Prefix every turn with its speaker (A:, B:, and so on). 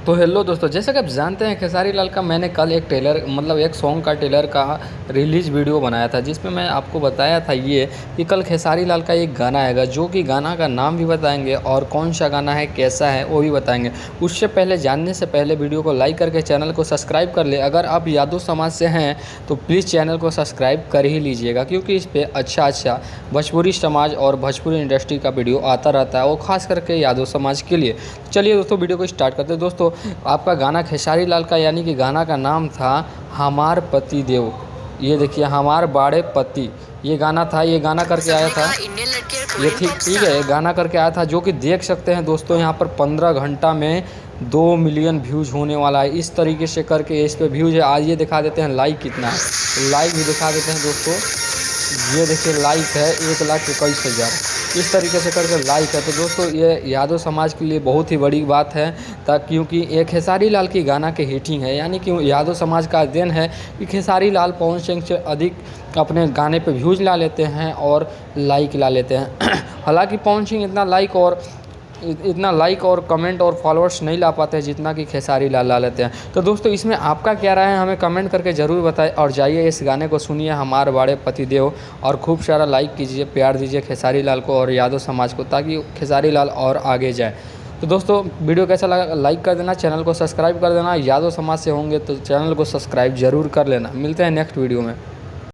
A: तो हेलो दोस्तों, जैसा कि आप जानते हैं खेसारी लाल का मैंने कल एक ट्रेलर मतलब एक सॉन्ग का ट्रेलर का रिलीज़ वीडियो बनाया था, जिसमें मैं आपको बताया था ये कि कल खेसारी लाल का एक गाना आएगा, जो कि गाना का नाम भी बताएंगे और कौन सा गाना है, कैसा है, वो भी बताएंगे। उससे पहले जानने से पहले वीडियो को लाइक करके चैनल को सब्सक्राइब कर ले। अगर आप यादव समाज से हैं तो प्लीज़ चैनल को सब्सक्राइब कर ही लीजिएगा, क्योंकि इस पर अच्छा भोजपुरी समाज और भोजपुरी इंडस्ट्री का वीडियो आता रहता है, वो खास करके यादव समाज के लिए। चलिए दोस्तों, वीडियो को स्टार्ट करते हैं। दोस्तों, आपका गाना खेसारी लाल का, यानी कि गाना का नाम था हमार पति देव। ये देखिए, हमार बाड़े पति, ये गाना था। ये गाना करके आया था, ये ठीक ठीक है, ये गाना करके आया था, जो कि देख सकते हैं दोस्तों यहाँ पर 15 घंटा में 2 मिलियन व्यूज़ होने वाला है। इस तरीके से करके इस पर व्यूज़ है। आज ये दिखा देते हैं लाइक कितना है, लाइक भी दिखा देते हैं दोस्तों। ये देखिए, लाइक है 1,21,000। इस तरीके से करके लाइक है। तो दोस्तों, ये यादव समाज के लिए बहुत ही बड़ी बात है, क्योंकि ये खेसारी लाल की गाना की हिटिंग है, यानी कि यादव समाज का देन है कि खेसारी लाल पवन सिंह से अधिक अपने गाने पे व्यूज़ ला लेते हैं और लाइक ला लेते हैं। हालांकि पवन सिंह इतना लाइक और कमेंट और फॉलोअर्स नहीं ला पाते हैं जितना कि खेसारी लाल ला लेते हैं। तो दोस्तों, इसमें आपका क्या राय है, हमें कमेंट करके ज़रूर बताएं। और जाइए इस गाने को सुनिए, हमारे बड़े पतिदेव, और खूब सारा लाइक कीजिए, प्यार दीजिए खेसारी लाल को और यादव समाज को, ताकि खेसारी लाल और आगे जाए। तो दोस्तों, वीडियो कैसा लगा लाइक कर देना, चैनल को सब्सक्राइब कर देना। यादव समाज से होंगे तो चैनल को सब्सक्राइब ज़रूर कर लेना। मिलते हैं नेक्स्ट वीडियो में।